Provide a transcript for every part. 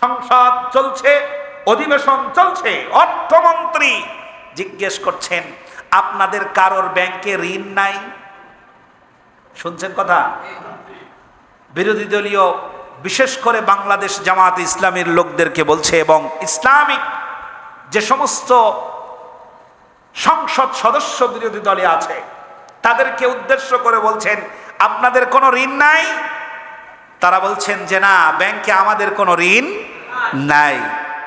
সংসদ চলছে, অধিবেশন চলছে, অর্থমন্ত্রী জিজ্ঞেস করছেন, আপনাদের কারোর ব্যাংকে ঋণ নাই? শুনছেন কথা? বিরোধী দলীয় বিশেষ করে বাংলাদেশ জামাত ইসলামীর লোকদেরকে বলছে, এবং ইসলামিক যে সমস্ত সংসদ সদস্য বিরোধী দলে আছে তাদেরকে উদ্দেশ্য করে বলছেন, আপনাদের কোনো ঋণ নাই? তারা বলছেন যে না, ব্যাংকে আমাদের কোনো ঋণ নাই।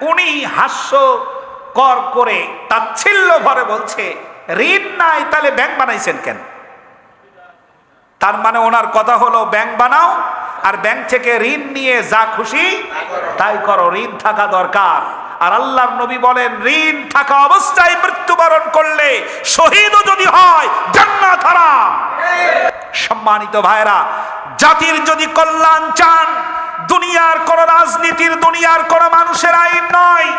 উনি হাস্যকর করে তাচ্ছিল্য ভরে বলছে, ঋণ নাই তাহলে ব্যাংক বানাইছেন কেন? তার মানে ওনার কথা হলো, ব্যাংক বানাও আর ব্যাংক থেকে ঋণ নিয়ে যা খুশি তাই করো, ঋণ থাকা দরকার। আর আল্লাহর নবী বলেন, ঋণ থাকা অবস্থায় মৃত্যুবরণ করলে শহীদও যদি হয় জান্নাত হারাম। সম্মানিত ভাইরা, জাতির যদি কল্যাণ চান, দুনিয়ার কোন রাজনীতির, দুনিয়ার কোন মানুষের আইন নয়,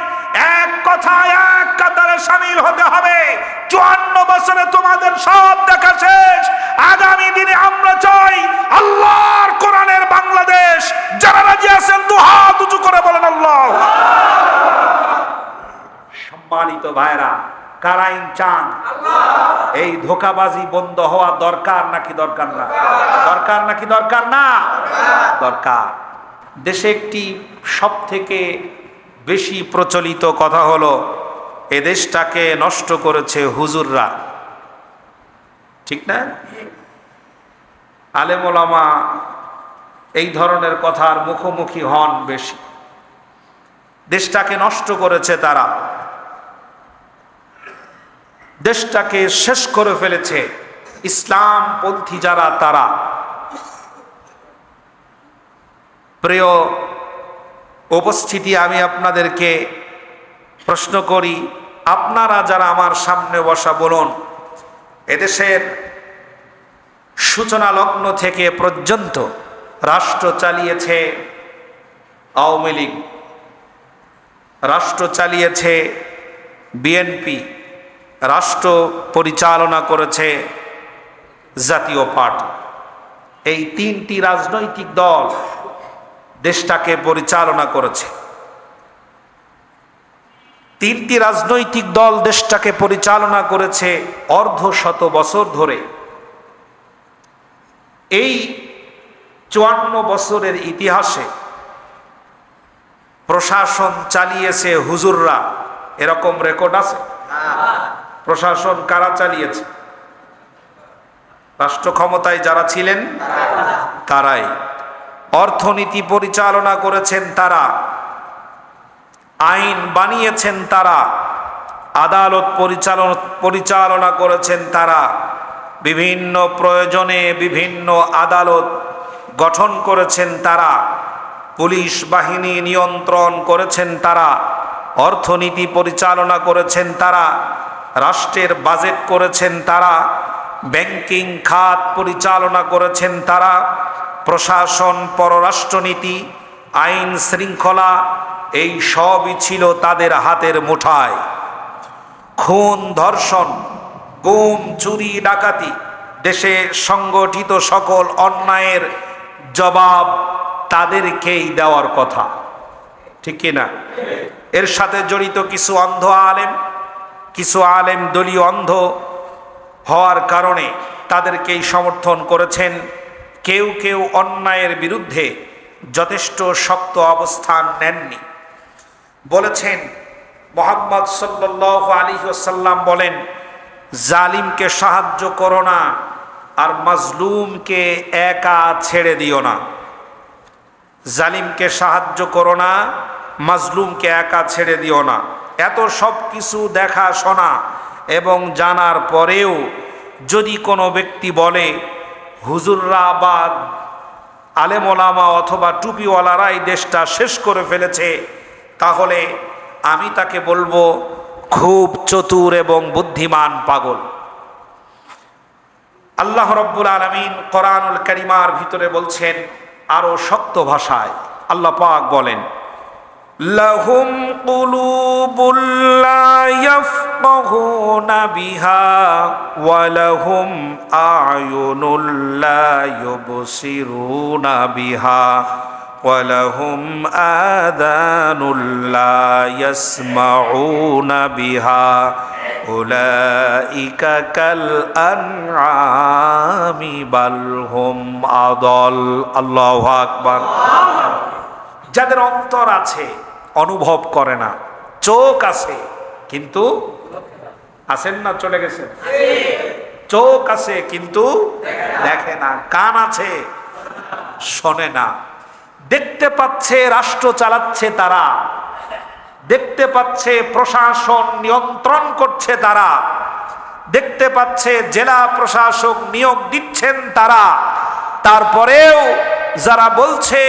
এক কথায় এক কাতারে শামিল হতে হবে। 54 বছরে তোমাদের সব দেখা শেষ। আগামী দিনে আমরা চাই আল্লাহর কোরআনের বাংলাদেশ। যারা রাজি আছেন দুহাত উঁচু করে বলেন আল্লাহ। সম্মানিত ভাইরা, কার আইন চান? এই ধোঁকাবাজি বন্ধ হওয়া দরকার নাকি দরকার না? দরকার নাকি দরকার না? দরকার। দেশে একটি সব থেকে বেশি প্রচলিত কথা হলো, এ দেশটাকে নষ্ট করেছে হুজুররা। ঠিক না? আলেম ওলামা এই ধরনের কথার মুখোমুখি হন বেশি। দেশটাকে নষ্ট করেছে তারা, দেশটাকে শেষ করে ফেলেছে ইসলামপন্থী যারা তারা। প্রিয় উপস্থিতি, আমি আপনাদেরকে প্রশ্ন করি, আপনারা যারা আমার সামনে বসা, বলুন, এদেশের সূচনা লগ্ন থেকে পর্যন্ত রাষ্ট্র চালিয়েছে আওয়ামী লীগ, রাষ্ট্র চালিয়েছে বিএনপি, রাষ্ট্র পরিচালনা করেছে জাতীয় পার্টি। এই তিনটি রাজনৈতিক দল দেশটাকে পরিচালনা করেছে। তিনটি রাজনৈতিক দল দেশটাকে পরিচালনা করেছে অর্ধশত বছর ধরে। এই 54 বছরের ইতিহাসে প্রশাসন চালিয়েছে হুজুররা, এরকম রেকর্ড আছে? প্রশাসন কারা চালিয়েছে? রাষ্ট্র ক্ষমতায় যারা ছিলেন তারাই। অর্থনীতি পরিচালনা করেছেন তারা, আইন বানিয়েছেন তারা, আদালত পরিচালনা করেছেন তারা, বিভিন্ন প্রয়োজনে বিভিন্ন আদালত গঠন করেছেন তারা, পুলিশ বাহিনী নিয়ন্ত্রণ করেছেন তারা, অর্থনীতি পরিচালনা করেছেন তারা, রাষ্ট্রের বাজেট করেছেন তারা, ব্যাংকিং খাত পরিচালনা করেছেন তারা, প্রশাসন, পররাষ্ট্রনীতি, আইন শৃঙ্খলা, এই সবই ছিল তাদের হাতের মুঠায়। খুন, ধর্ষণ, গুম, চুরি, ডাকাতি, দেশে সংগঠিত সকল অন্যায়ের জবাব তাদেরকেই দেওয়ার কথা। ঠিক কিনা? এর সাথে জড়িত কিছু অন্ধ আলেম, কিছু আলেম দলীয় অন্ধ হওয়ার কারণে তাদেরকেই সমর্থন করেছেন। কেউ কেউ অন্যায়ের বিরুদ্ধে যথেষ্ট শক্ত অবস্থান নেননি। বলেছেন, মুহাম্মদ সাল্লাল্লাহু আলাইহি ওয়াসাল্লাম বলেন, জালিমকে সাহায্য করো না আর মাজলুমকে একা ছেড়ে দিও না। জালিমকে সাহায্য করো না, মাজলুমকে একা ছেড়ে দিও না। এত সব কিছু দেখা শোনা এবং জানার পরেও যদি কোনো ব্যক্তি বলে হুজুররা বা আলেম ওলামা অথবা টুপিওয়ালারাই দেশটা শেষ করে ফেলেছে, তাহলে আমি তাকে বলবো খুব চতুর এবং বুদ্ধিমান পাগল। আল্লাহ রাব্বুল আলামিন কোরআনুল কারীমার ভিতরে বলছেন আরো শক্ত ভাষায়, আল্লাহ পাক বলেন, লাহুম কুলুবুল লা ইয়াফকাহুনা বিহা ওয়া লাহুম আ'য়ুনুল লা ইউবসিরুনা বিহা ওয়ালাহুম আযানুল লা ইয়াসমাউনা বিহা উলাইকা কাল আনআমি বাল হুম আদাল। আল্লাহু আকবার। যাদের অন্তর আছে অনুভব করে না, চোখ আছে কিন্তু আছেন না, চলে গেছে, চোখ আছে কিন্তু দেখে না, কান আছে শোনে না, দেখতে পাচ্ছে রাষ্ট্র চালাচ্ছে তারা, দেখতে পাচ্ছে প্রশাসন নিয়ন্ত্রণ করছে তারা, দেখতে পাচ্ছে জেলা প্রশাসক নিয়োগ দিচ্ছেন তারা, তারপরেও যারা বলছে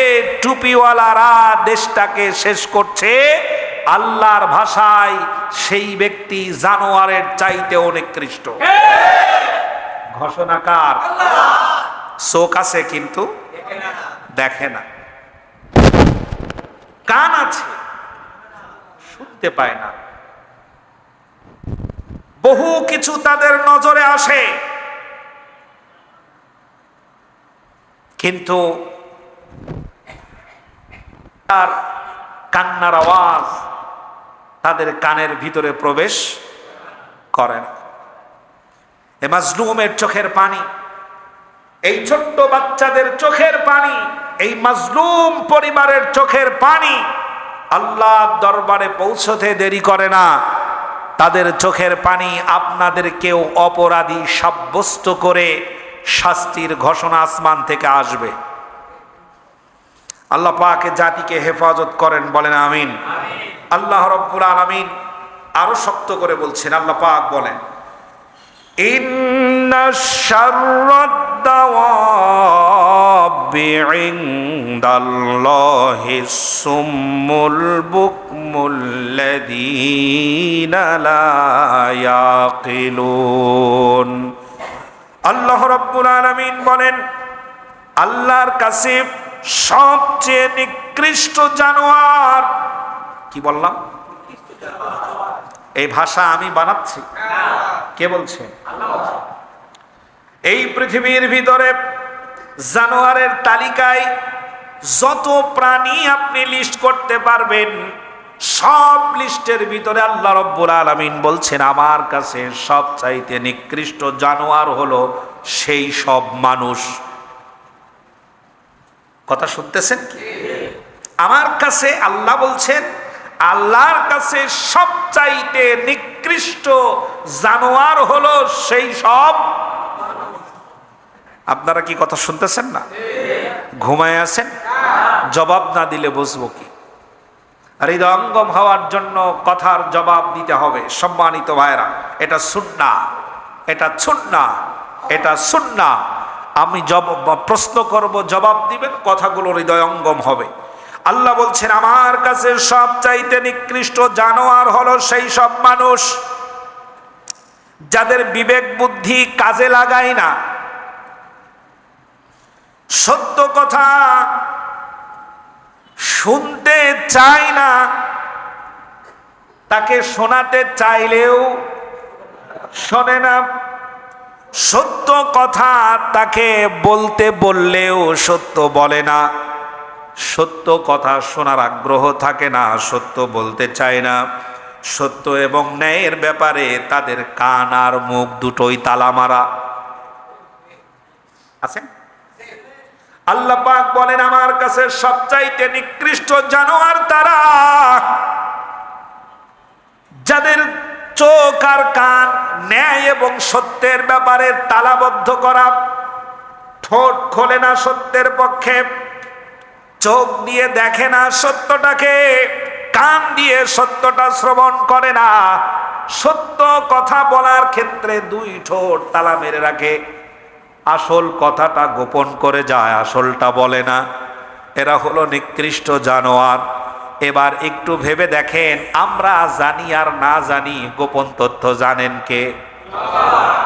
টুপিওয়ালারা দেশটাকে শেষ করছে, আল্লাহর ভাষায় সেই ব্যক্তি জানোয়ারের চাইতেও নিকৃষ্ট। ঘোষণাকার চোখ আছে কিন্তু দেখে না, কান আছে শুনতে পায় না, বহু কিছু তাদের নজরে আসে, কিন্তু তার কান্নার আওয়াজ তাদের কানের ভিতরে প্রবেশ করে না। এ মাজলুমের চোখের পানি, এই ছোট্ট বাচ্চাদের চোখের পানি, এই মাজলুম পরিবারের চোখের পানি আল্লাহর দরবারে পৌঁছতে দেরি করে না। তাদের চোখের পানি আপনাদেরকেও অপরাধী সাব্যস্ত করে শাস্তির ঘোষণা আসমান থেকে আসবে। আল্লাহ পাক জাতিকে হেফাজত করেন, বলেন আমিন। আল্লাহ রাব্বুল আলামিন আরো শক্ত করে বলছেন, আল্লাহ পাক বলেন, ইন্নাশ শাররাদ দাওয়াবি ইনদাল্লাহিস সুম্মুল বুকমুল লাযীনা লা ইয়াকিলুন। আল্লাহ রাব্বুল আলামিন বলেন, আল্লাহর কাছে সবচেয়ে নিকৃষ্ট জানোয়ার কি বললাম? এই ভাষা আমি বানাচ্ছি? কে বলছে? এই পৃথিবীর ভিতরে জানোয়ারের তালিকায় যত প্রাণী আপনি লিস্ট করতে পারবেন, সব লিস্টের ভিতরে আল্লাহ রাব্বুল আলামিন বলছেন, আমার কাছে সবচাইতে নিকৃষ্ট জানোয়ার হলো সেই সব মানুষ। কথা শুনতেছেন কি? আমার কাছে আল্লাহ বলছেন, আল্লাহর কাছে সবচাইতে নিকৃষ্ট জানোয়ার হলো সেই সব। আপনারা কি কথা শুনতেছেন না? ঘুমায় আছেন? জবাব না দিলে বুঝবো কি? হৃদয়ঙ্গম হওয়ার জন্য কথার জবাব দিতে হবে। সম্মানিত ভাইরা, এটা সুন্নাহ, এটা সুন্নাহ, এটা সুন্নাহ। আমি প্রশ্ন করব, জবাব দিবেন, কথাগুলো হৃদয়ঙ্গম হবে। আল্লাহ বলছেন, আমার কাছে সবচাইতে নিকৃষ্ট জানোয়ার হলো সেই সব মানুষ যাদের বিবেক বুদ্ধি কাজে লাগায় না, সত্য কথা শুনতে চায় না, তাকে শোনাতে চাইলেও শোনে না, সত্য কথা তাকে বলতে বললেও সত্য বলে না, সত্য কথা শোনার আগ্রহ থাকে না, সত্য বলতে চায় না, সত্য এবং ন্যায়ের ব্যাপারে তাদের কান আর মুখ দুটোই তালা মারা আছে। আল্লাহ পাক বলেন, আমার কাছে সবচাইতে নিকৃষ্ট জানোয়ার তারা যাদের চোখ আর কান ন্যায় এবং সত্যের ব্যাপারে তালাবদ্ধ করা, ঠোঁট খোলে না সত্যের পক্ষে, চোখ দিয়ে দেখে না সত্যটাকে, কান দিয়ে সত্যটা শ্রবণ করে না, সত্য কথা বলার ক্ষেত্রে দুই ঠোঁট তালা মেরে রাখে, আসল কথাটা গোপন করে যায়, আসলটা বলে না। এরা হলো নিকৃষ্ট জানোয়ার। এবার একটু ভেবে দেখেন, আমরা জানি আর না জানি গোপন তথ্য জানেন কে?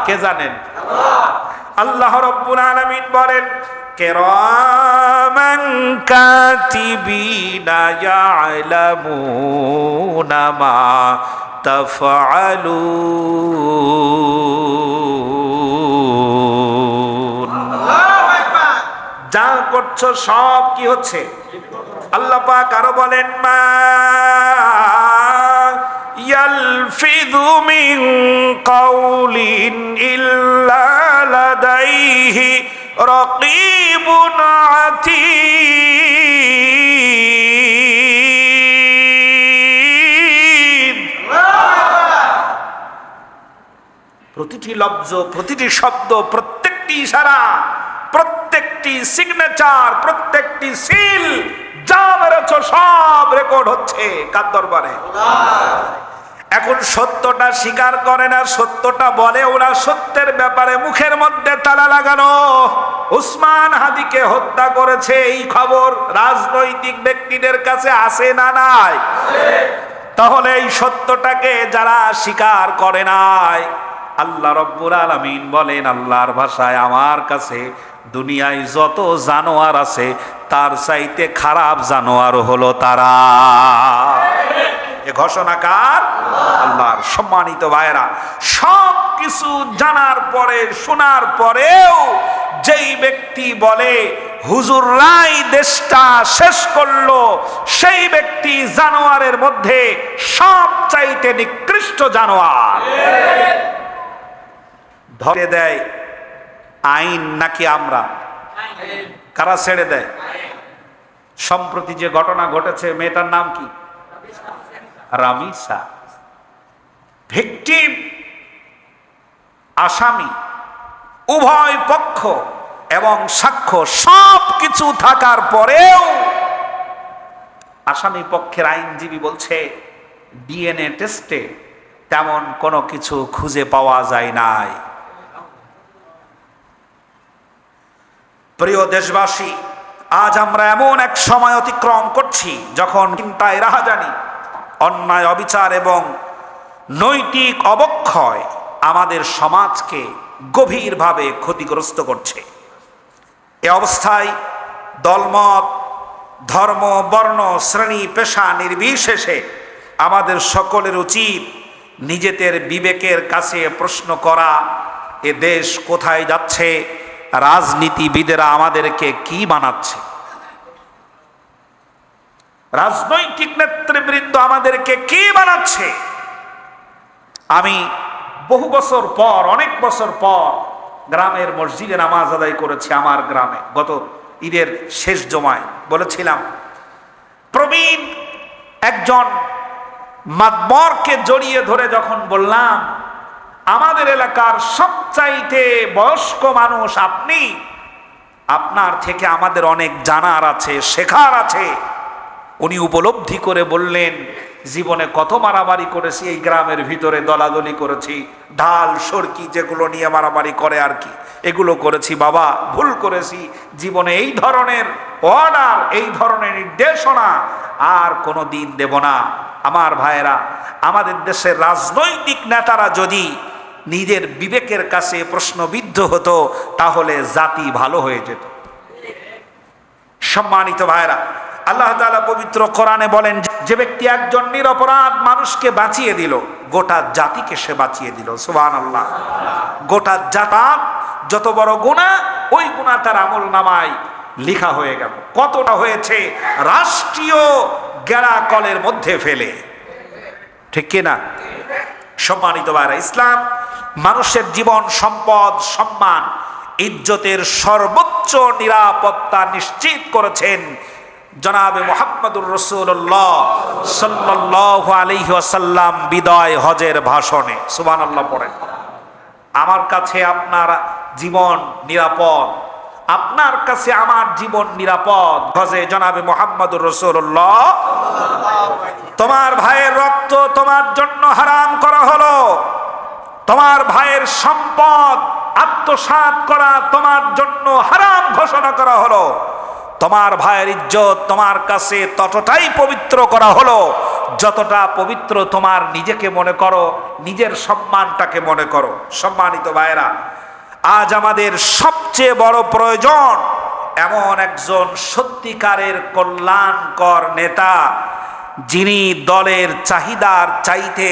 কে জানেন? আল্লাহ রাব্বুল আলামিন বলেন, কিরামান কাতিবিনা ইয়ালামুনা মা তাফআলুন। যা করছো সব কি হচ্ছে? আল্লাহ পাক আরো বলেন, মা ইয়ালফিযু মিন কাউলিন ইল্লা লাদাইহি রাকীবুন আতীদ। প্রতিটি লফজ, প্রতিটি শব্দ, প্রত্যেকটি ইশারা, প্রত্যেকটি সিগনেচার, প্রত্যেকটি সিল যা বেরোচ্ছ সব রেকর্ড হচ্ছে কার দরবারে? এখন সত্যটা স্বীকার করে না, সত্যটা বলে ওরা, সত্যের ব্যাপারে মুখের মধ্যে তালা লাগানো। উসমান হাদিকে হত্যা করেছে এই খবর রাজনৈতিক ব্যক্তিদের কাছে আসে না নাই? তাহলে এই সত্যটাকে যারা স্বীকার করে নাই, আল্লাহ রব্বুল আলামিন বলেন আল্লাহর ভাষায়, আমার কাছে দুনিয়ায় যত জানোয়ার আছে তার চাইতে খারাপ জানোয়ার হলো তারা। এ ঘোষণা কার? আল্লাহর। সম্মানিত ভাইরা, সব কিছু জানার পরে, শোনার পরেও যেই ব্যক্তি বলে হুজুররাই দেশটা শেষ করলো, সেই ব্যক্তি জানোয়ারের মধ্যে সব চাইতে নিকৃষ্ট জানোয়ার। ধরে দেয় আইন নাকি আমরা? কারা ছেড়ে দেয়? সম্প্রতি যে ঘটনা ঘটেছে, মেয়েটার নাম কি? রামিসা। ভিকটিম, আসামি, উভয় পক্ষ এবং সাক্ষ্য সব কিছু থাকার পরেও আসামি পক্ষের আইনজীবী বলছে ডিএনএ টেস্টে তেমন কোনো কিছু খুঁজে পাওয়া যায় নাই। প্রিয় দেশবাসী, আজ আমরা এমন এক সময় অতিক্রম করছি যখন চিন্তায় রাহাজানি, অন্যায়, অবিচার এবং নৈতিক অবক্ষয় আমাদের সমাজকে গভীরভাবে ক্ষতিগ্রস্ত করছে। এ অবস্থায় দলমত, ধর্ম, বর্ণ, শ্রেণী, পেশা নির্বিশেষে আমাদের সকলের উচিত নিজেদের বিবেকের কাছে প্রশ্ন করা, এ দেশ কোথায় যাচ্ছে, রাজনীতিবিদেরা আমাদেরকে কি বানাচ্ছে, রাজনৈতিক নেতৃবৃন্দ আমাদেরকে কি বানাচ্ছে। আমি বহু বছর পর, অনেক বছর পর গ্রামের মসজিদে নামাজ আদায় করেছি আমার গ্রামে। গত ঈদের শেষ জমায় বলেছিলাম, প্রবীণ একজন মাতবরকে জড়িয়ে ধরে যখন বললাম, আমাদের এলাকার সবচাইতে বয়স্ক মানুষ আপনি, আপনার থেকে আমাদের অনেক জানার আছে, শেখার আছে। উনি উপলব্ধি করে বললেন, জীবনে কত মারামারি করেছি এই গ্রামের ভিতরে, দলাদলি করেছি, ঢাল সরকি যেগুলো নিয়ে মারামারি করে আর কি, এগুলো করেছি বাবা, ভুল করেছি। জীবনে এই ধরনের অর্ডার, এই ধরনের নির্দেশনা আর কোনো দিন দেব না। আমার ভাইয়েরা, আমাদের দেশের রাজনৈতিক নেতারা যদি নিজের বিবেকের কাছে প্রশ্নবিদ্ধ হতো তাহলে জাতি ভালো হয়ে যেত। সম্মানিত ভাইয়েরা, আল্লাহ তাআলা পবিত্র কোরআনে বলেন, যে ব্যক্তি একজন নিরপরাধ মানুষকে বাঁচিয়ে দিল, গোটা জাতিকে সে বাঁচিয়ে দিল। সুবহানাল্লাহ। গোটা জাত যত বড় গুনাহ, ওই গুনাহ তার আমলনামায় লেখা হয়ে গেল। কতটা হয়েছে রাষ্ট্রীয় গেরা কলের মধ্যে ফেলে, ঠিক কিনা? সম্মানিত ভাইরা, ইসলাম মানুষের জীবন, সম্পদ, সম্মান, ইজ্জতের সর্বোচ্চ নিরাপত্তা নিশ্চিত করেছেন জনাবে মুহাম্মদুর রাসূলুল্লাহ সাল্লাল্লাহু আলাইহি ওয়াসাল্লাম বিদায় হজের ভাষণে। সুবহানাল্লাহ পড়েন। আমার কাছে আপনার জীবন নিরাপদ, আপনার কাছে আমার জীবন নিরাপদ। হজে জনাবে মুহাম্মদুর রাসূলুল্লাহ, তোমার ভাইয়ের রক্ত তোমার জন্য হারাম করা হলো, তোমার ভাইয়ের সম্পদ আত্মসাৎ করা তোমার জন্য হারাম ঘোষণা করা হলো, তোমার ভাইয়ের ইজ্জত তোমার কাছে ততটাই পবিত্র করা হলো যতটা পবিত্র তোমার নিজেকে মনে করো, নিজের সম্মানটাকে মনে করো। সম্মানিত ভাইয়েরা, আজ আমাদের সবচেয়ে বড় প্রয়োজন এমন একজন সত্যিকারের কল্যাণকর নেতা, যিনি দলের চাহিদার চাইতে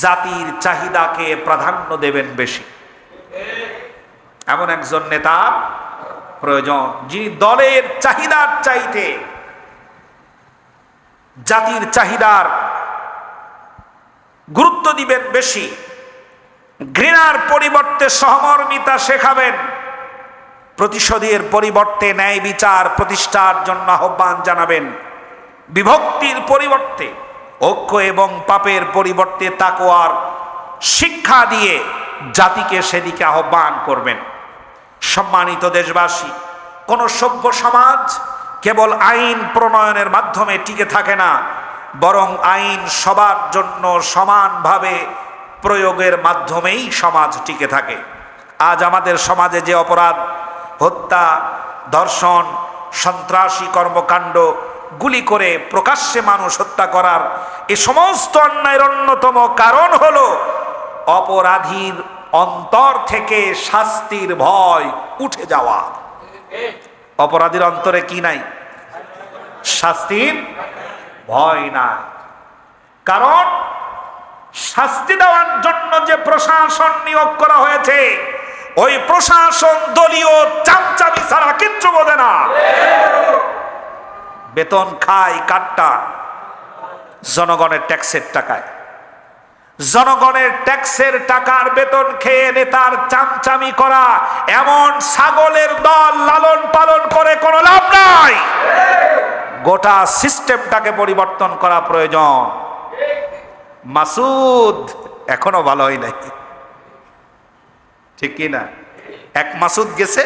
জাতির চাহিদাকে প্রাধান্য দেবেন বেশি। এমন একজন নেতা প্রয়োজন যিনি দলের চাহিদার চাইতে জাতির চাহিদার গুরুত্ব দিবেন বেশি, ঘৃণার পরিবর্তে সহমর্মিতা শেখাবেন, প্রতিশোধের পরিবর্তে ন্যায় বিচার প্রতিষ্ঠার জন্য আহ্বান জানাবেন, বিভক্তির পরিবর্তে ঐক্য এবং পাপের পরিবর্তে তাকওয়ার শিক্ষা দিয়ে জাতিকে সেদিকে আহ্বান করবেন। সম্মানিত দেশবাসী, কোন সভ্য সমাজ কেবল আইন প্রণয়নের মাধ্যমে টিকে থাকে না, বরং আইন সবার জন্য সমানভাবে প্রয়োগের মাধ্যমেই সমাজ টিকে থাকে। আজ আমাদের সমাজে যে অপরাধ, হত্যা, ধর্ষণ, সন্ত্রাসী কর্মকাণ্ড, গুলি করে প্রকাশ্যে মানুষ হত্যা করার এ সমস্ত অন্যায়ের অন্যতম কারণ হলো অপরাধীর অন্তর থেকে শাস্তির ভয় উঠে যাওয়া। অপরাধীর অন্তরে কি নাই? শাস্তির ভয় নাই। কারণ শাস্তি দেওয়ার জন্য যে প্রশাসন নিয়োগ করা হয়েছে, ওই প্রশাসন দলীয় চামচামি ছাড়া কিচ্ছু বোঝে না। বেতন খায় কাটটা? জনগণের ট্যাক্সের টাকায়। জনগণের ট্যাক্সের টাকার বেতন খেয়ে নেতার চামচামি করা এমন ছাগলের দল লালন পালন করে কোনো লাভ নাই। গোটা সিস্টেমটাকে পরিবর্তন করা প্রয়োজন। মাসুদ এখনো ভালো হয় নাই, ঠিক কি না? এক মাসুদ গেছে,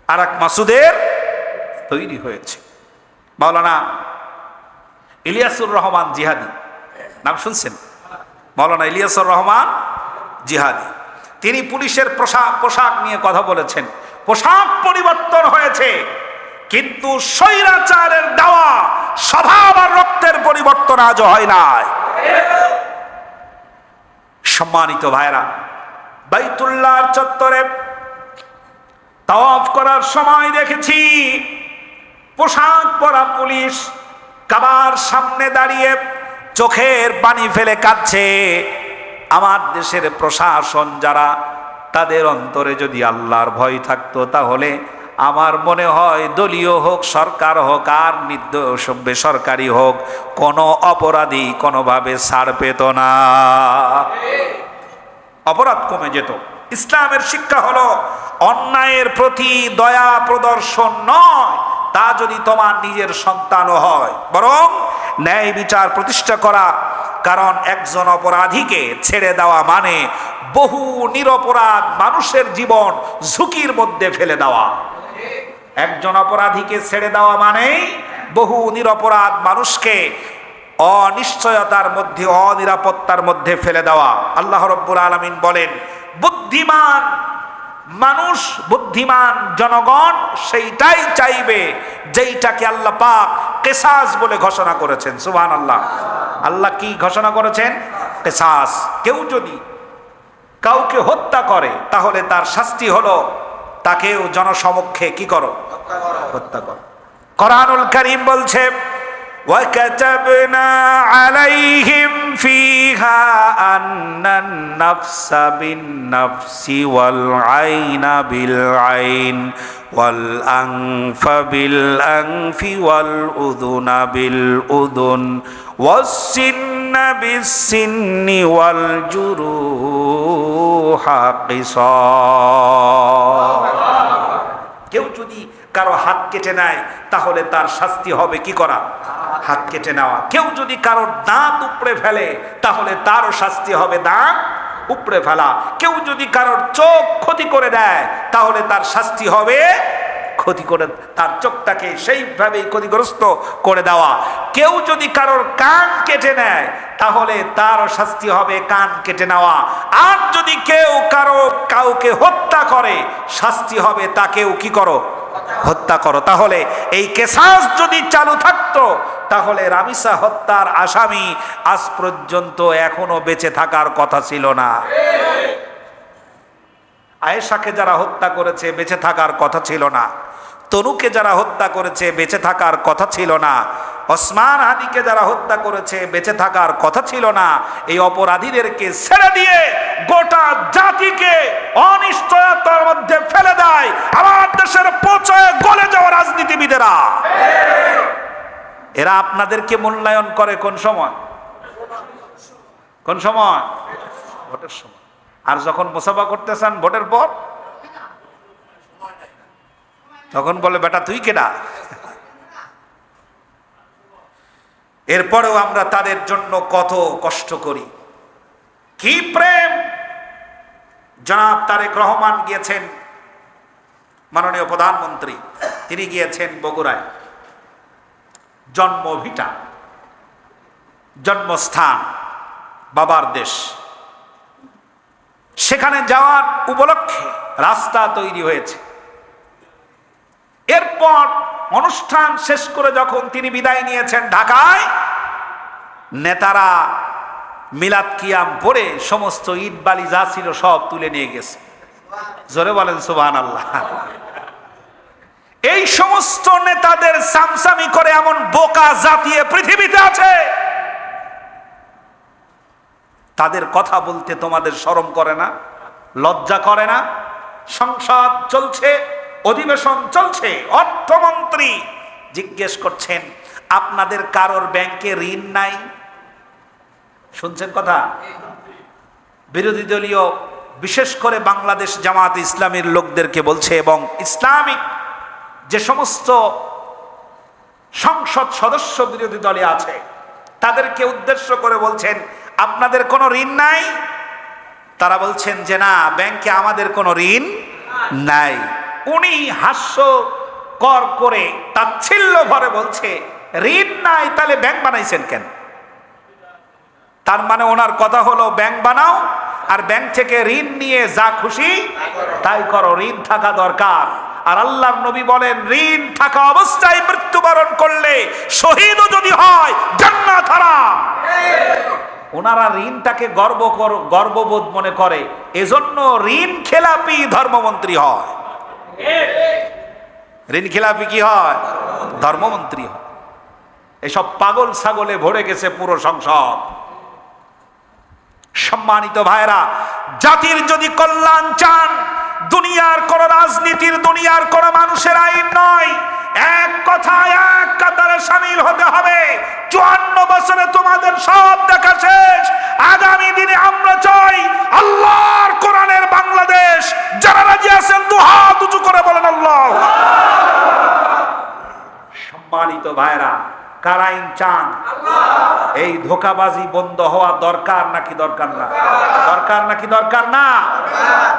আর এক মাসুদের তৈরি হয়েছে। মাওলানা ইলিয়াসুর রহমান জিহাদি, নাম শুনছেন? মাওলানা ইলিয়াসুর রহমান জিহাদি, তিনি পুলিশের পোশাক নিয়ে কথা বলেছেন। পোশাক পরিবর্তন হয়েছে, কিন্তু স্বৈরাচারের দেওয়া স্বভাব আর রক্তের পরিবর্তন আজও হয় নাই। সম্মানিত ভাইরা, বাইতুল্লাহর চত্বরে তাওয়াফ করার সময় দেখেছি পোশাক পরা পুলিশ কাবার সামনে দাঁড়িয়ে চোখের পানি ফেলে কাঁদছে। আমার দেশের প্রশাসন যারা, তাদের অন্তরে যদি আল্লাহর ভয় থাকতো, তাহলে আমার মনে হয় দলীয় হোক, সরকার হোক, আর নির্দোষ বেসরকারি হোক, কোনো অপরাধী কোনোভাবে ছাড় পেত না, অপরাধ কমে যেত। ইসলামের শিক্ষা হলো অন্যায়ের প্রতি দয়া প্রদর্শন নয়, তা যদি তোমার নিজের সন্তানও হয়, বরং ন্যায় বিচার প্রতিষ্ঠা করা। কারণ একজন অপরাধীকে ছেড়ে দেওয়া মানে বহু নিরপরাধ মানুষের জীবন ঝুঁকির মধ্যে ফেলে দেওয়া। একজন অপরাধীকে ছেড়ে দেওয়া মানে বহু নিরপরাধ মানুষকে অনিশ্চয়তার মধ্যে, অনিরাপত্তার মধ্যে ফেলে দেওয়া। আল্লাহ রাব্বুল আলামিন বলেন, বুদ্ধিমান মানুষ, বুদ্ধিমান জনগণ সেইটাই চাইবে যেইটাকে আল্লাহ পাক কিসাস বলে ঘোষণা করেছেন। সুবহানাল্লাহ। আল্লাহ কি ঘোষণা করেছেন? কিসাস। কেউ যদি কাউকে হত্যা করে, তাহলে তার শাস্তি হলো তাকেও জনসমক্ষে কি করো? হত্যা করো। কোরআনুল কারীম বলছে, وَكَتَبْنَا عَلَيْهِمْ فِيهَا أَنَّ النَّفْسَ بِالنَّفْسِ وَالْعَيْنَ بِالْعَيْنِ وَالْأَنْفَ بِالْأَنْفِ وَالْأُذُنَ بِالْأُذُنِ وَالسِّنَّ بِالسِّنِّ وَالْجُرُوحَ قِصَاصٌ। কেউ যদি কারো হাত কেটে নেয়, তাহলে তার শাস্তি হবে কি করা? হাত কেটে নেওয়া। কেউ যদি কারোর দাঁত উপড়ে ফেলে, তাহলে তারও শাস্তি হবে দাঁত উপড়ে ফেলা। কেউ যদি কারোর চোখ ক্ষতি করে দেয়, তাহলে তার শাস্তি হবে ক্ষতি করে তার চোখটাকে সেইভাবেই ক্ষতিগ্রস্ত করে দেওয়া। কেউ যদি কারোর কান কেটে নেয়, তাহলে তার শাস্তি হবে কান কেটে নেওয়া। আর যদি কেউ কাউকে হত্যা করে, শাস্তি হবে তাকেও কি করো? হত্যা করো। তাহলে এই কিসাস যদি চালু থাকতো, তাহলে রামিসা হত্যার আসামি আজ পর্যন্ত এখনো বেঁচে থাকার কথা ছিল না। আয়েশাকে যারা হত্যা করেছে বেঁচে থাকার কথা ছিল না। তনুকে যারা হত্যা করেছে বেঁচে থাকার কথা ছিল না। ওসমান হাদিকে যারা হত্যা করেছে বেঁচে থাকার কথা ছিল না। এই অপরাধীদেরকে ছেড়ে দিয়ে গোটা জাতিকে অনিশ্চয়তার মধ্যে ফেলে দেয় আমার দেশের পচে গলে যাওয়া রাজনীতিবিদেরা। এরা আপনাদেরকে মূল্যায়ন করে কোন সময়? কোন সময়? ভোটের সময়। আর যখন মুসাফা করতে চান ভোটের পর, তখন বলে বেটা তুই কেডা। এরপরেও আমরা তাদের জন্য কত কষ্ট করি। কি প্রেম! জনাব তারেক রহমান গিয়েছেন, মাননীয় প্রধানমন্ত্রী, তিনি গিয়েছেন বগুড়ায়, জন্মভিটা, জন্মস্থান, বাবার দেশ। সেখানে যাওয়ার উপলক্ষে রাস্তা তৈরি হয়েছে। এরপর অনুষ্ঠান শেষ করে যখন তিনি বিদায় নিয়েছেন ঢাকায়, নেতারা মিলাদ কিয়াম পড়ে সমস্ত ইট বালি যা ছিল সব তুলে নিয়ে গেছে। জোরে বলেন সুবহানাল্লাহ। এই সমস্ত নেতাদের সামসামি করে এমন বোকা জাতীয় পৃথিবীতে আছে, তাদের কথা বলতে তোমাদের শরম করে না, লজ্জা করে না? সংসদ চলছে, অধিবেশন চলছে, অর্থমন্ত্রী জিজ্ঞেস করছেন আপনাদের কারোর ব্যাংকে ঋণ নাই? শুনছেন কথা? বিরোধী দলীয় বিশেষ করে বাংলাদেশ জামাত ইসলামের লোকদেরকে বলছে, এবং ইসলামিক যে সমস্ত সংসদ সদস্য বিরোধী দলে আছে তাদেরকে উদ্দেশ্য করে বলছেন আপনাদের কোনো ঋণ নাই? তারা বলছেন যে না, ব্যাংকে আমাদের কোনো ঋণ নাই। উনি হাস্যকর করে তাচ্ছিল্য ভরে বলছে ঋণ নাই, তাহলে ব্যাংক বানাইছেন কেন? তার মানে ওনার কথা হলো ব্যাংক বানাও, আর ব্যাংক থেকে ঋণ নিয়ে যা খুশি তাই করো, ঋণ থাকা দরকার। আর আল্লাহর নবী বলেন ঋণ থাকা অবস্থায় মৃত্যুবরণ করলে শহীদও যদি হয় জান্নাত হারাম। ওনারা ঋণটাকে গর্ববোধ মনে করে, এজন্য ঋণ খেলাপি ধর্মমন্ত্রী হয়। ঋণ খেলাপি কি হয়? ধর্মমন্ত্রী হয়। এসব পাগল ছাগলে ভরে গেছে পুরো সংসদ। সম্মানিত ভাইরা, জাতির যদি কল্যাণ চান, দুনিয়ার কোন রাজনীতির, দুনিয়ার কোন মানুষের আইন নয়, এক কথায় এক কাতারে শামিল হতে হবে। 54 বছরে তোমাদের সব দেখা শেষ। আগামী দিনে আমরা চাই আল্লাহর কোরআনের বাংলাদেশ। যারা রাজি আছেন দুহাত উঁচু করে বলেন আল্লাহ। সম্মানিত ভাইরা, কার আইন চান? এই ধোঁকাবাজি বন্ধ হওয়া দরকার নাকি দরকার না? দরকার নাকি দরকার না?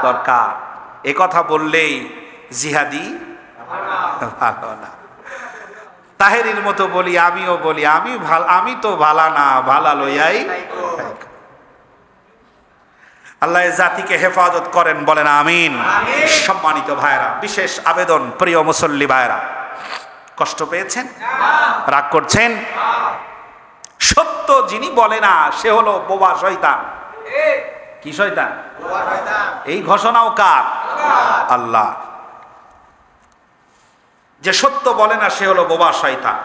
দরকার। এ কথা বললেই জিহাদি ভালো না। তাহেরির মতো বলি, আমিও বলি আমি তো ভালা না, ভালা লইয়াই। আল্লাহ জাতিকে হেফাজত করেন, বলেন আমিন। সম্মানিত ভাইরা, বিশেষ আবেদন, প্রিয় মুসল্লি ভাইরা, কষ্ট পেয়েছেন? রাগ করছেন? সত্য যিনি বলে না সে হলো বোবা শয়তান। কি শয়তান? এই ঘোষণাও কার? আল্লাহ। যে সত্য বলে না সে হলো বোবা শয়তান।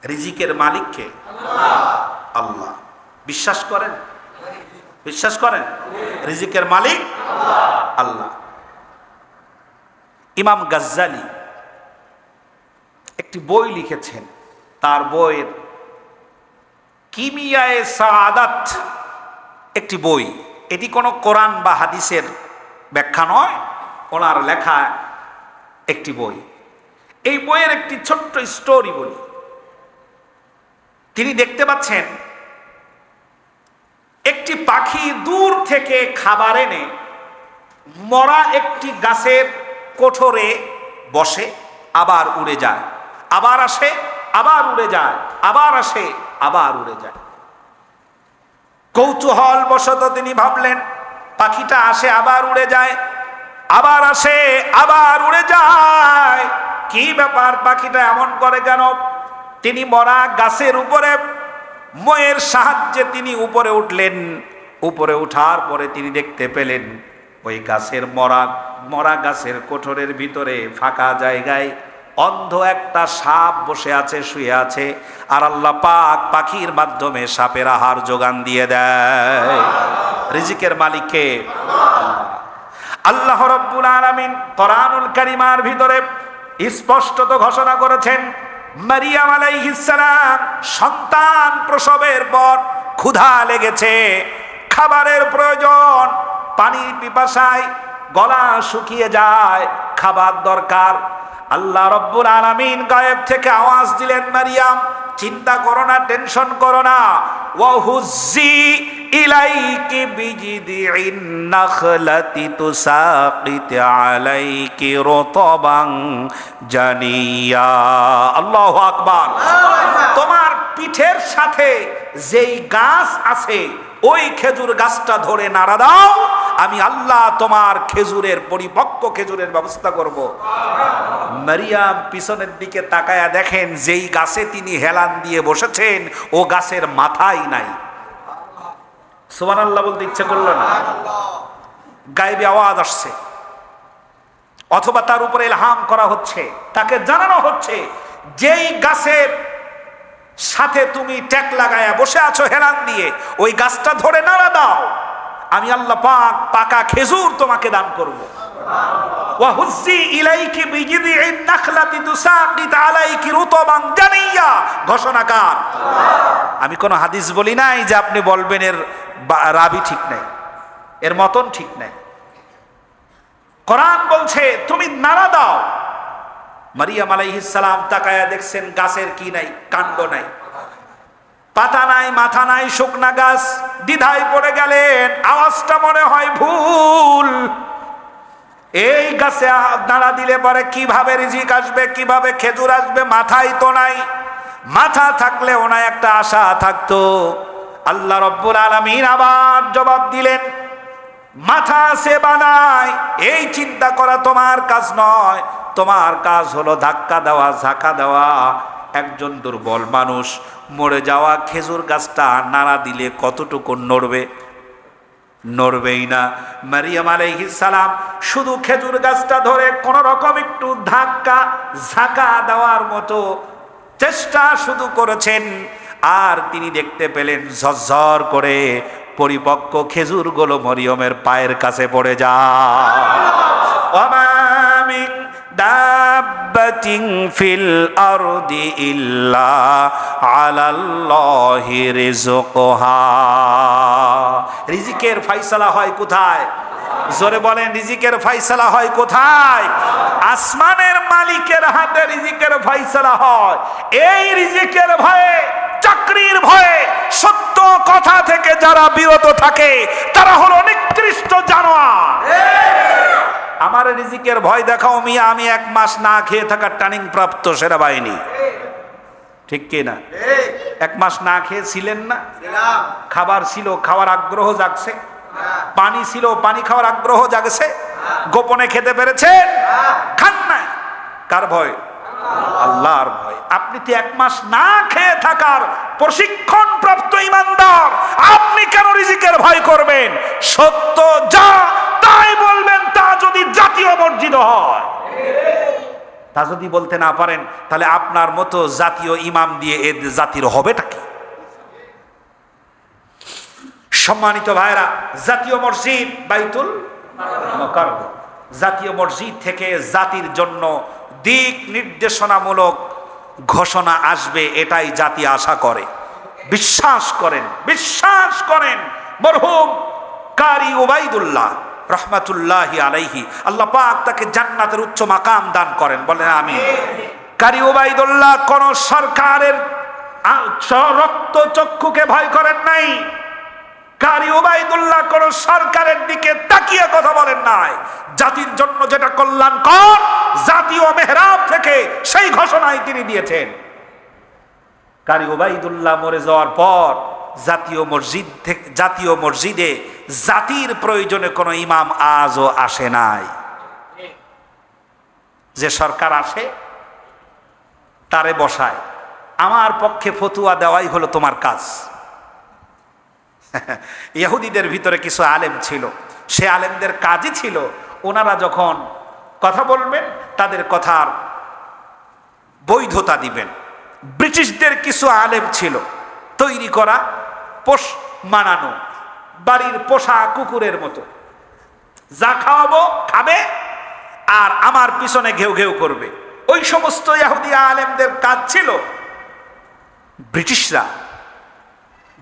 রিজিকের মালিককে আল্লাহ। বিশ্বাস করেন? বিশ্বাস করেন? রিজিকের মালিক আল্লাহ। ইমাম গাজ্জালি একটি বই লিখেছেন, তার বইয়ের কিমিয়ায়ে সাআদাত একটি বই। এটি কোনো কোরআন বা হাদিসের ব্যাখ্যা নয়, ওনার লেখা একটি বই। এই বইয়ের একটি ছোট্ট স্টোরি বলি। তিনি দেখতে পাচ্ছেন একটি পাখি দূর থেকে খাবার এনে মরা একটি গাছের কোঠরে বসে, আবার উড়ে যায়, আবার আসে, আবার উড়ে যায়, আবার আসে, আবার উড়ে যায়। কৌতূহল বশত তিনি ভাবলেন পাখিটা আসে আবার উড়ে যায়, আবার আসে আবার উড়ে যায়, কি ব্যাপার, পাখিটা এমন করে কেন? তিনি মরা গাছের উপরে ময়ের সাহায্যে তিনি উপরে উঠলেন। উপরে উঠার পরে তিনি দেখতে পেলেন ওই গাছের মরা গাছের কোঠরের ভিতরে ফাঁকা জায়গায় অন্ধ একটা সাপ বসে আছে, শুয়ে আছে। আর আল্লাহ পাক পাখির মাধ্যমে সাপের আহার যোগান দিয়ে দেয়। রিজিকের মালিককে আল্লাহ রাব্বুল আলামিন কোরআনুল কারীমের ভিতরে স্পষ্টত ঘোষণা করেছেন, মারিয়াম আলাইহিস সালাম সন্তান প্রসবের পর ক্ষুধা লেগেছে, খাবারের প্রয়োজন, পানির পিপাসায় গলা শুকিয়ে যায়, খাবার দরকার। আল্লাহ রব্বুল আলামিন গায়েব থেকে আওয়াজ দিলেন, মারিয়াম চিন্তা করো না, টেনশন করো না, ওয়াহুজ্জি ইলাইকি বিজিদিন নাখলাতি তুসাকিত আলাইকি রতবান জানিয়া। আল্লাহু আকবার। তোমার পিঠের সাথে যেই গাছ আছে ওই খেজুর গাছটা ধরে নাড়া দাও, আমি আল্লাহ তোমার খেজুরের পরিপক্ক খেজুরের ব্যবস্থা করব। মারিয়াম পিছনের দিকে তাকায়া দেখেন যেই গাছে তিনি হেলান দিয়ে বসেছেন ও গাছের মাথাই নাই। সুবহানাল্লাহ বলতে ইচ্ছে করলো না। গায়েবে আওয়াজ আসছে, অথবা তার উপরে ইলহাম করা হচ্ছে, তাকে জানানো হচ্ছে যেই গাছের সাথে তুমি ট্যাক লাগায়া বসে আছো হেলান দিয়ে, ওই গাছটা ধরে নাড়া দাও, আমি আল্লাহ পাক পাকা খেজুর তোমাকে দান করব। ওয়াহুজ্জি ইলাইকি বিজিদিন নাখলাতি তুসাকিত আলাইকি রুতবান জানিয়া, ঘোষণাকার। আমি কোন হাদিস বলি নাই যে আপনি বলবেন এর রাবি ঠিক নাই, এর মতন ঠিক নাই। কোরআন বলছে তুমি নাড়া দাও। মারিয়াম আলাইহিস সালাম তাকায়া দেখছেন গাছের কি নাই, কাণ্ড নাই, পাতা নাই, মাথা নাই, শুকনা গাছ। দ্বিধায় পড়ে গেলেন, আওয়াজটা মনে হয় ভুল। এই গাছে নাড়া দিলে পরে কিভাবে রিজিক আসবে, কিভাবে খেজুর আসবে? মাথাই তো নাই। মাথা থাকলে ওনার একটা আশা থাকতো। আল্লাহ রব্বুল আলামিন আবার জবাব দিলেন, মাথা সে বানায়, এই চিন্তা করা তোমার কাজ নয়, তোমার কাজ হলো ধাক্কা দেওয়া, ঝাঁকা দেওয়া। একজন দুর্বল মানুষ মরে যাওয়া খেজুর গাছটা নাড়া দিলে কতটুকু নড়বে? নড়বেই না। মারিয়াম আলাইহিস সালাম শুধু খেজুর গাছটা ধরে কোন রকম একটু ধাক্কা ঝাঁকা দেওয়ার মতো চেষ্টা শুধু করেছেন, আর তিনি দেখতে পেলেন ঝরঝর করে পরিপক্ক খেজুরগুলো মরিয়মের পায়ের কাছে পড়ে যায়। দাব্বাতিন ফিল আরদি ইল্লা আলাল্লাহি রিজকুহা। রিজিকের ফয়সালা হয় কোথায়? জোরে বলেন, রিজিকের ফয়সালা হয় কোথায়? আসমানের মালিকের হাতে রিজিকের ফয়সালা হয়। এই রিজিকের ভয়ে, চাকরির ভয়ে, সত্য কথা থেকে যারা বিরত থাকে তারা হলো নিকৃষ্ট জানোয়ার। আমার রিজিকের ভয় দেখাও মিয়া, আমি 1 মাস না খেয়ে থাকা ট্রেনিং প্রাপ্ত সেনাবাহিনী, ঠিক কি না? 1 মাস না খেয়ে ছিলেন না? খাবার ছিল, খাওয়ার আগ্রহ জাগছে। পানি ছিল, পানি খাওয়ার আগ্রহ জাগছে। গোপনে খেতে পেরেছেন? খান নাই। কার ভয়? আল্লাহর ভয়। আপনি তো 1 মাস না খেয়ে থাকার প্রশিক্ষণ প্রাপ্ত ইমানদার, আপনি কেন রিজিকের ভয় করবেন? সত্য যা তাই বলবেন, তা যদি জাতীয় মসজিদ হয়। তা যদি বলতে না পারেন তাহলে আপনার মতো জাতীয় ইমাম দিয়ে এ জাতির হবেটা কি? সম্মানিত ভাইরা, জাতীয় মসজিদ বাইতুল মুকাররম, জাতীয় মসজিদ থেকে জাতির জন্য দিক নির্দেশনামূলক ঘোষণা আসবে, এটাই জাতি আশা করে। বিশ্বাস করেন, বিশ্বাস করেন। মরহুম কারি ওবাইদুল্লাহ রহমাতুল্লাহি আলাইহি, আল্লাহ পাক তাকে জান্নাতের উচ্চ মাকাম দান করেন, বলেন আমিন। কারি ওবাইদুল্লাহ কোন সরকারের রক্ত চক্ষুকে ভয় করেন নাই। কারি ওবাইদুল্লাহ কোন সরকারের দিকে তাকিয়ে কথা বলেন নাই। জাতির জন্য যেটা কল্যাণকর, জাতীয় মেহরাব থেকে সেই ঘোষণাই তিনি দিয়েছেন। কারি ওবাইদুল্লাহ মরে যাওয়ার পর জাতীয় মসজিদে জাতির প্রয়োজনে কোনো ইমাম আজও আসে নাই। যে সরকার আসে তারে বসায়, আমার পক্ষে ফতুয়া দেওয়াই হলো তোমার কাজ। ইহুদিদের ভিতরে কিছু আলেম ছিল, সে আলেমদের কাজই ছিল ওনারা যখন কথা বলবেন তাদের কথার বৈধতা দিবেন। ব্রিটিশদের কিছু আলেম ছিল তৈরি করা, পোষ মানানো, বাড়ির পোষা কুকুরের মতো, যা খাওয়াবো খাবে আর আমার পিছনে ঘেউ ঘেউ করবে। ওই সমস্ত ইহুদি আলেমদের কাজ ছিল ব্রিটিশরা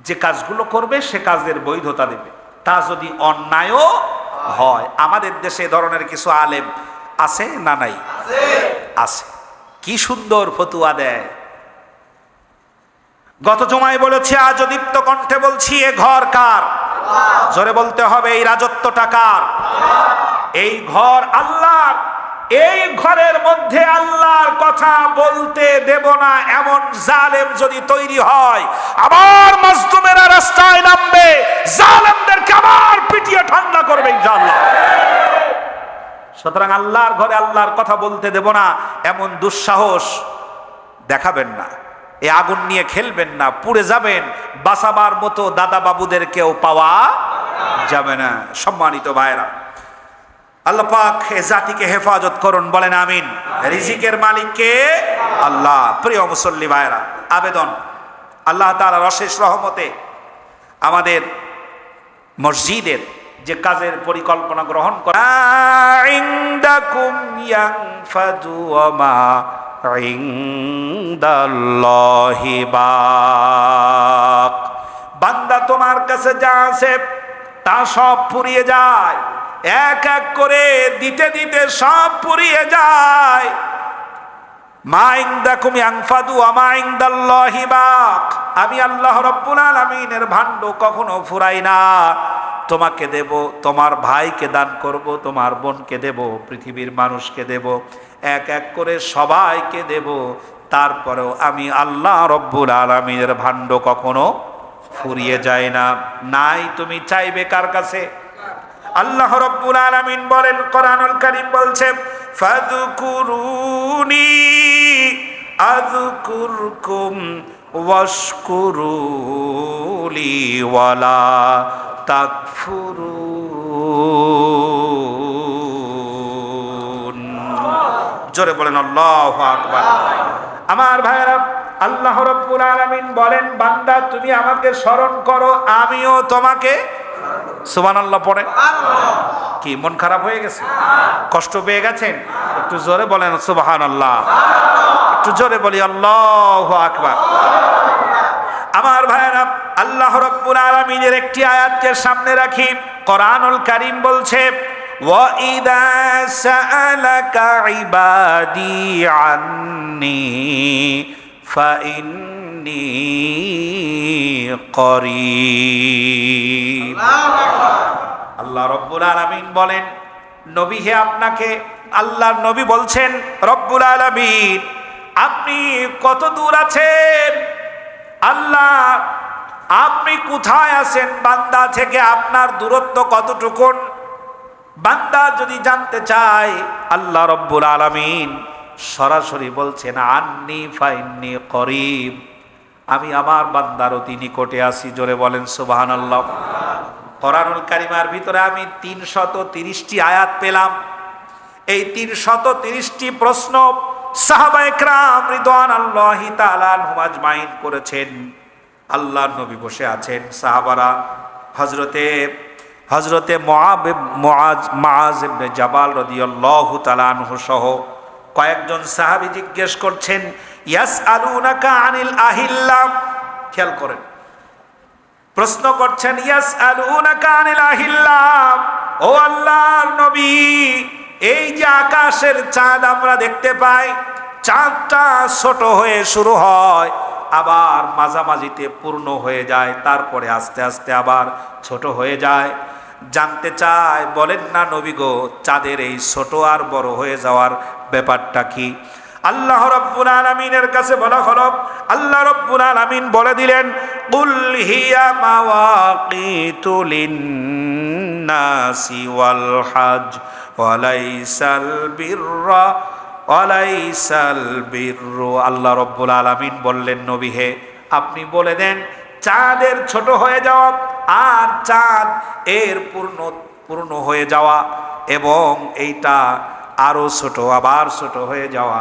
যে কাজগুলো করবে সে কাজের বৈধতা দেবে, তা যদি অন্যায়ও হয়। আমাদের দেশে এ ধরনের কিছু আলেম আছে না নাই? আছে। কি সুন্দর ফতুয়া দেয়। গত জুমায় বলেছি, আজ দীপ্ত কণ্ঠে বলছি, এ ঘর কার? জোরে বলতে হবে, এই রাজত্বটা কার? এই ঘর আল্লাহর। এই ঘরের মধ্যে আল্লাহর কথা বলতে দেব না এমন জালেম যদি তৈরি হয়, আবার মাজলুমেরা রাস্তায় নামবে, জালেমদেরকে আবার পিটিয়ে ঠান্ডা করবে ইনশাআল্লাহ। সুতরাং আল্লাহর ঘরে আল্লাহর কথা বলতে দেব না এমন দুঃসাহস দেখাবেন না। এই আগুন নিয়ে খেলবেন না, পুড়ে যাবেন। বাঁচাবার মতো দাদা বাবুদেরকেও পাওয়া যাবে না। সম্মানিত ভাইরা, আল্লাহ পাক এ জাতিকে হেফাজত করুন, বলেন আমিন। রিজিকের মালিক কে? আল্লাহ। প্রিয় মুসল্লি ভাইরা, আবেদন, আল্লাহ তাআলার অশেষ রহমতে আমাদের মসজিদের যে কাজের পরিকল্পনা গ্রহণ করা, ইনদাকুম ইয়ানফাদু ওয়া মা ইনদাল্লাহি বাক। বান্দা, তোমার কাছে যা আছে তা সব ফুরিয়ে যায়, এক এক করে দিতে দিতে সব ফুরিয়ে যায়। মা ইনদাকুম ইয়ানফাদু ওয়া মা ইনদাল্লাহি বাক। আমি আল্লাহ রাব্বুল আলামিনের ভান্ড কখনো ফুরাই না। তোমাকে দেব, তোমার ভাইকে দান করব, তোমার বোনকে দেব, পৃথিবীর মানুষকে দেব, এক এক করে সবাইকে দেব। তারপরেও আমি আল্লাহ রব্বুল আলামিনের ভান্ড কখনো ফুরিয়ে যায় না। নাই তুমি চাইবে কার কাছে? আল্লাহ রব্বুল আলামিন বলেন, কোরআনুল কারীম বলছে, ফাযকুরুনি আযকুরকুম ওয়াশকুরুলি ওয়ালা তাকফুরুন। জোরে বলেন আল্লাহু আকবার। আমার ভাইরা, আল্লাহ রাব্বুল আলামিন বলেন, বান্দা তুমি আমাকে স্মরণ করো, আমিও তোমাকে। সুবহানাল্লাহ পড়ে। কি মন খারাপ হয়ে গেছে? কষ্ট পেয়ে গেছেন? একটু জোরে বলেন সুবহানাল্লাহ। একটু জোরে বলি আল্লাহু আকবার। আমার ভাইরা, আল্লাহ রাব্বুল আলামিনের একটি আয়াতকে সামনে রাখি। কোরআনুল কারীম বলছে, ওয়া ইযা সাআলাকা ইবাদি আন্নী ফাইন্নী করিব। আল্লাহ রাব্বুল আলামিন বলেন, নবী হে, আপনাকে আল্লাহর নবী বলছেন, রব্বুল আলামিন আপনি কত দূর আছেন? আল্লাহ আপনি কোথায় আছেন? বান্দা থেকে আপনার দূরত্ব কতটুকুন? বান্দা যদি জানতে চায়, আল্লাহ রব্বুল আলামিন সরাসরি বলছেন, আন্নী ফাইন্নী করিব, আমি আমার বান্দার অতি নিকটে আছি। জোরে বলেন সুবহানাল্লাহ। কোরআনুল কারীমের ভিতরে আমি 330টি আয়াত পেলাম। এই 330টি প্রশ্ন সাহাবায়ে কেরাম রিদওয়ানুল্লাহি তাআলা আনহুম আজমাইন করেছেন। আল্লাহর নবী বসে আছেন, সাহাবারা হযরতে মুআজ ইবনে জাবাল রাদিয়াল্লাহু তাআলা আনহু সহ কয়েকজন সাহাবী জিজ্ঞেস করছেন, ইয়াসআলুনাকা আনিল আহিল্লা। খেয়াল করেন, প্রশ্ন করছেন, ইয়াসআলুনাকা আনিল আহিল্লা, ও আল্লাহর নবী, এই যে আকাশের চাঁদ আমরা দেখতে পাই, চাঁদটা ছোট হয়ে শুরু হয়, আবার মাঝামাঝিতে পূর্ণ হয়ে যায়, তারপরে আস্তে আস্তে আবার ছোট হয়ে যায়। জানতে চায়, বলেন না নবী গো, চাঁদের এই ছোট আর বড় হয়ে যাওয়ার ব্যাপারটা কি? আল্লাহ রাব্বুল আলামিনের কাছে বলা হলো, আল্লাহ রাব্বুল আলামিন বলে দিলেন, কুল হিয়া মাওয়াকিতু লিন-নাসি ওয়াল হজ ওয়ালাইসাল বিররু। আল্লাহ রাব্বুল আলামিন বললেন, নবী হে, আপনি বলে দেন, চাঁদের ছোট হয়ে যাওয়া আর চাঁদ এর পূর্ণ হয়ে যাওয়া এবং এইটা আরো ছোট আবার ছোট হয়ে যাওয়া,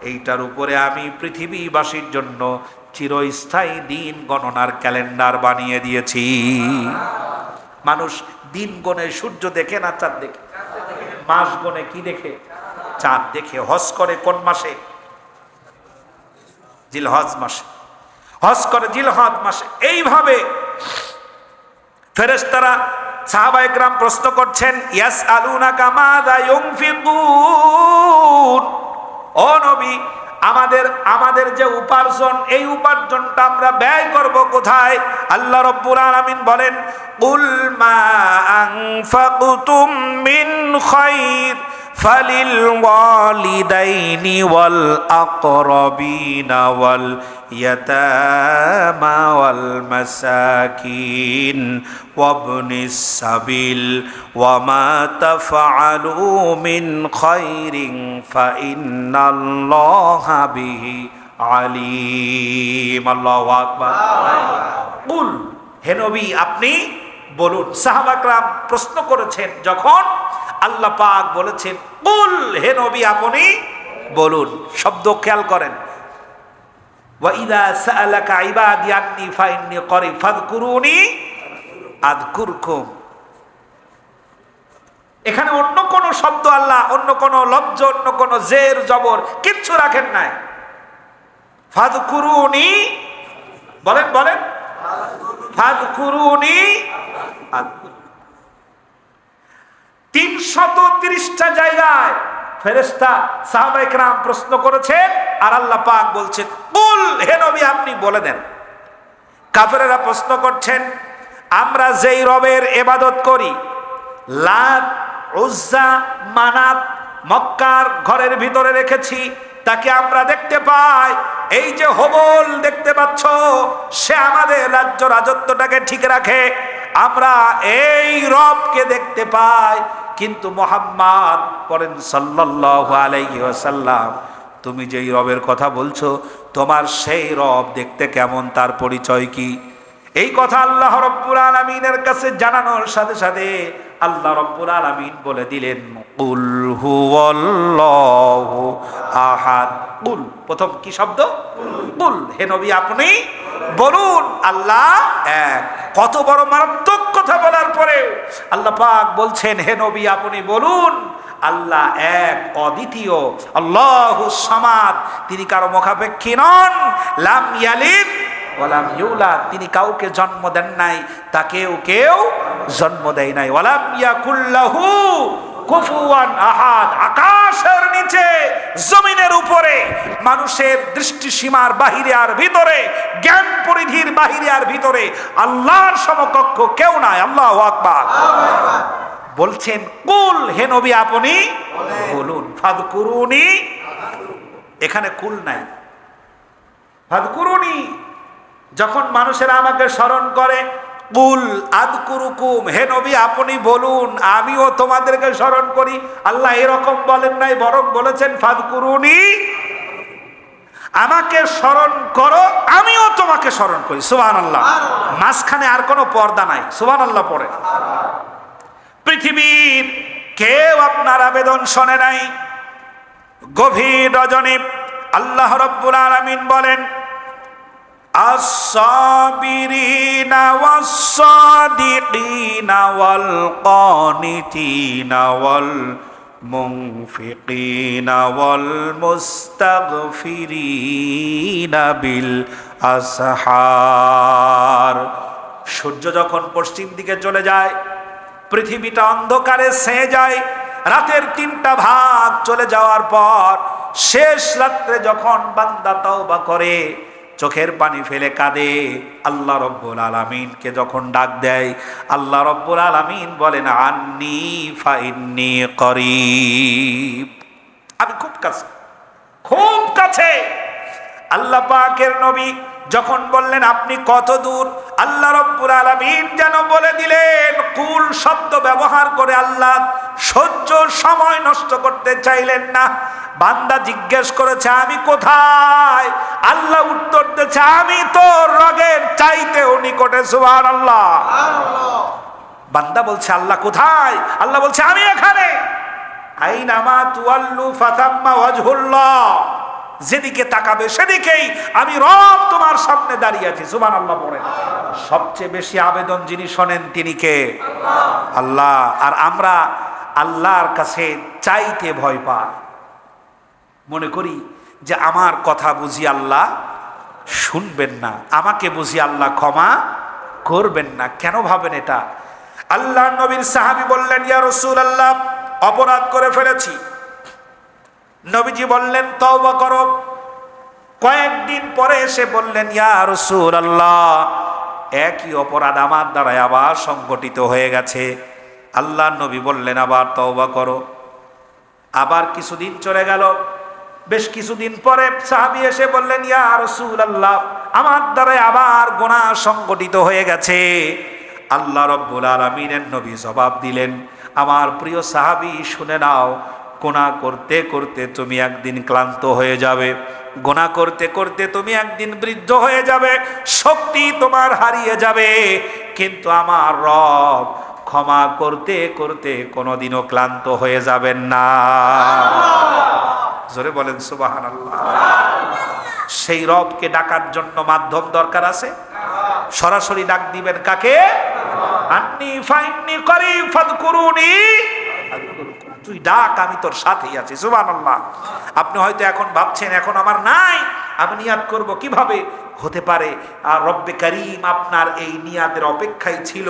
এইটার উপরে আমি পৃথিবীবাসীর জন্য চিরস্থায়ী দিন গণনার ক্যালেন্ডার বানিয়ে দিয়েছি। মানুষ দিন গণে সূর্য দেখে না চাঁদ দেখে? মাস গণে কি দেখে? চাঁদ দেখে হজ করে কোন মাসে? জিলহজ মাসে হজ করে, জিলহজ মাসে। এইভাবে ফেরেশতারা সাহাবায়ে কেরাম প্রশ্ন করছেন, ইয়াসআলুনাকা মাযা ইউনফিকুন, ও নবী আমাদের যে উপার্জন, এই উপার্জনটা আমরা ব্যয় করব কোথায়? আল্লাহ রাব্বুল আলামিন বলেন, কুল মা আনফাকতুম মিন খায়র ফালিল ওয়ালিদাইনি ওয়াল আকরাবিনা ওয়াল ইয়াতামা ওয়াল মাসাকিন ওয়াবনিস সাবিল ওয়া মা তাফআলু মিন খায়রিন ফাইন্নাল্লাহা বিহি আলিম। আল্লাহু আকবার। কুল, হে নবী আপনি বলুন। সাহাবায়ে কেরাম প্রশ্ন করেছেন যখন, আল্লাহ পাক বলেছেন কুল, হে নবী আপনি বলুন। শব্দ খেয়াল করেন, ওয়া ইযা সাআলাকা ইবাদি আন্নী ফাইন্নী করিব ফাযকুরুনি আযকুরকুম। এখানে অন্য কোন শব্দ আল্লাহ, অন্য কোন লফজ, অন্য কোন জের জবর কিচ্ছু রাখেন নাই। ফাযকুরুনি বলেন, বলেন ফাযকুরুনি। 330টা জায়গায় ফেরেশতা সাহাবায়ে কেরাম প্রশ্ন করেছেন, আর আল্লাহ পাক বলছেন কুল, হে নবী আপনি বলে দেন। কাফেরেরা প্রশ্ন করছেন, আমরা যেই রবের ইবাদত করি, লাত, উজ্জা, মানাত মক্কার ঘরের ভিতরে রেখেছি, তাকে আমরা দেখতে পাই। এই যে হবল দেখতে পাচ্ছ, সে আমাদের রাজ্য রাজত্বটাকে ঠিক রাখে। আমরা এই রবকে দেখতে পাই, কিন্তু মুহাম্মদ পড়েন সাল্লাল্লাহু আলাইহি ওয়াসাল্লাম, তুমি যেই রবের কথা বলছো, তোমার সেই রব দেখতে কেমন, তার পরিচয় কি? এই কথা আল্লাহ রাব্বুল আলামিনের কাছে জানানোর সাথে সাথে আল্লাহ রাব্বুল আলামিন বলে দিলেন, কুল হুয়াল্লাহু আহাদ। কুল, প্রথম কি শব্দ? কুল, হে নবী আপনি বলুন আল্লাহ এক। কত বড় মারাত্মক কথা বলার পরে আল্লাহ পাক বলছেন, হে নবী আপনি বলুন আল্লাহ এক, অদ্বিতীয়, আল্লাহুস সামাদ, তিনি কারো মুখাপেক্ষী নন। লাম ইয়ালিদ ওয়ালাম ইউলাদ, তিনি কাউকে জন্ম দেন নাই, তাকেও কেউ জন্ম দেয় নাই। ওয়ালাম ইয়াকুল লাহু কুফুয়ান আহাদ। আকাশের নিচে, জমিনের উপরে, মানুষের দৃষ্টিসীমার বাহিরে আর ভিতরে, জ্ঞান পরিধির বাহিরে আর ভিতরে আল্লাহর সমকক্ষ কেউ নাই। আল্লাহু আকবার। বলছেন কুল, হে নবী আপনি বলুন। ফাযকুরুনি, এখানে কুল নাই, ফাযকুরুনি। যখন মানুষেরা আমাকে স্মরণ করে, কুল আযকুরুকুম, হে নবী আপনি বলুন আমিও তোমাদেরকে স্মরণ করি। আল্লাহ এরকম বলেন নাই, বরং বলেছেন ফাযকুরুনি, আমাকে স্মরণ করো, আমিও তোমাকে স্মরণ করি। সুবহানাল্লাহ। মাঝখানে আর কোনো পর্দা নাই। সুবহানাল্লাহ পড়ে। পৃথিবীর কেউ আপনার আবেদন শোনে নাই। গভীর রজনী আল্লাহ রাব্বুল আলামিন বলেন, আস-সাবিরিনা ওয়াস-সাদিকিনা ওয়াল কানিতিনা ওয়াল মুনফিকিনা ওয়াল মুস্তাগফিরিনা বিল আসহার। সূর্য যখন পশ্চিম দিকে চলে যায়, পৃথিবীটা অন্ধকারে ছেয়ে যায়, রাতের 3টা ভাগ চলে যাওয়ার পর শেষ রাত্রে যখন বান্দা তওবা করে, চোখের পানি ফেলে কাঁদে, আল্লাহ রব্বুল আলামিনকে যখন ডাক দেয়, আল্লাহ রব্বুল আলামিন বলেন আন্নী ফাইন্নী করিব, আমি খুব কাছে, খুব কাছে। আল্লাহ পাকের নবী যখন বললেন আপনি কত দূর, আল্লাহ রব্বুল আলামিন যেন বলে দিলেন, কুল শব্দ ব্যবহার করে আল্লাহ সহ্য সময় নষ্ট করতে চাইলেন না। বান্দা জিজ্ঞেস করেছে আমি কোথায়, আল্লাহ উত্তর দিয়েছে আমি তোর রগের চাইতেও নিকটে। সুবহানাল্লাহ। বান্দা বলছে আল্লাহ কোথায়, আল্লাহ বলছে আমি এখানে। আইনামা তুওয়াল্লু ফাতাম্মা ওয়াজহুল্লাহ, যেদিকে তাকাবে সেদিকেই আমি রব তোমার সামনে দাঁড়িয়ে আছি। সুবহানাল্লাহ পড়েন। সবচেয়ে বেশি আবেদন যিনি শোনেন তিনি কে? আল্লাহ। আর আমরা আল্লাহর কাছে চাইতে ভয় পাই। মনে করি যে আমার কথা বুঝি আল্লাহ শুনবেন না, আমাকে বুঝি আল্লাহ ক্ষমা করবেন না। কেন ভাবেন এটা? আল্লাহ নবীর সাহাবী বললেন, ইয়া রাসূলুল্লাহ, অপরাধ করে ফেলেছি। নবীজি বললেন, তওবা করো। কয়েকদিন পরে এসে বললেন, ইয়া রাসূলুল্লাহ, একই অপরাধ আমার দ্বারা আবার সংগঠিত হয়ে গেছে। আল্লাহ নবী বললেন, আবার তওবা করো। আবার কিছুদিন চলে গেল। বেশ কিছুদিন পরে সাহাবী এসে বললেন, ইয়া রাসূলুল্লাহ, আমার দ্বারা আবার গুনাহ সংগঠিত হয়ে গেছে। আল্লাহ রাব্বুল আলামিনের নবী জবাব দিলেন, আমার প্রিয় সাহাবী, শুনে নাও, গুনাহ করতে করতে তুমি একদিন ক্লান্ত হয়ে যাবে, গুনাহ করতে করতে তুমি একদিন বৃদ্ধ হয়ে যাবে, শক্তি তোমার হারিয়ে যাবে, কিন্তু আমার রব ক্ষমা করতে করতে কোনোদিনও ক্লান্ত হয়ে যাবেন না। জোরে বলেন সুবহানাল্লাহ। সেই রবকে ডাকার জন্য মাধ্যম দরকার আছে। সরাসরি ডাক দিবেন কাকে? আন্নী ফাইন্নী করিব ফাযকুরুনি, তুই ডাক, আমি তোর সাথেই আছি। সুবহানাল্লাহ। আপনি হয়তো এখন ভাবছেন এখন আমার নাই, আমি নিয়াত করব কিভাবে? হতে পারে আর রব্বে কারীম আপনার এই নিয়াতের অপেক্ষায় ছিল,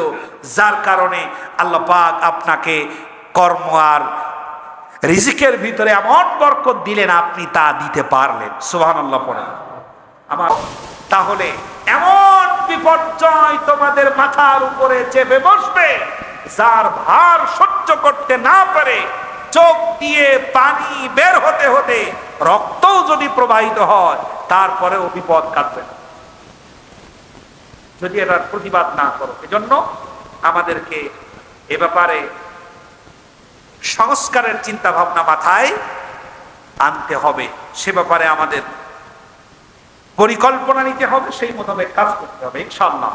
যার কারণে আল্লাহ পাক আপনাকে কর্ম আর রিজিকের ভিতরে এমন বরকত দিলেন, আপনি তা দিতে পারলেন। সুবহানাল্লাহ পড়েন আমার। তাহলে এমন বিপর্যয় তোমাদের মাথার উপরে চেপে বসবে, যার ভার সহ্য করতে না পারে চোখ দিয়ে পানি বের হতে হতে রক্তও যদি প্রবাহিত হয়, তারপরেও বিপদ কাটবে না যদি এটার প্রতিবাদ না করো। এজন্য আমাদেরকে এ ব্যাপারে সংস্কারের চিন্তা ভাবনা মাথায় আনতে হবে, সে ব্যাপারে আমাদের পরিকল্পনা নিতে হবে, সেই মোতাবেক কাজ করতে হবে ইনশাআল্লাহ।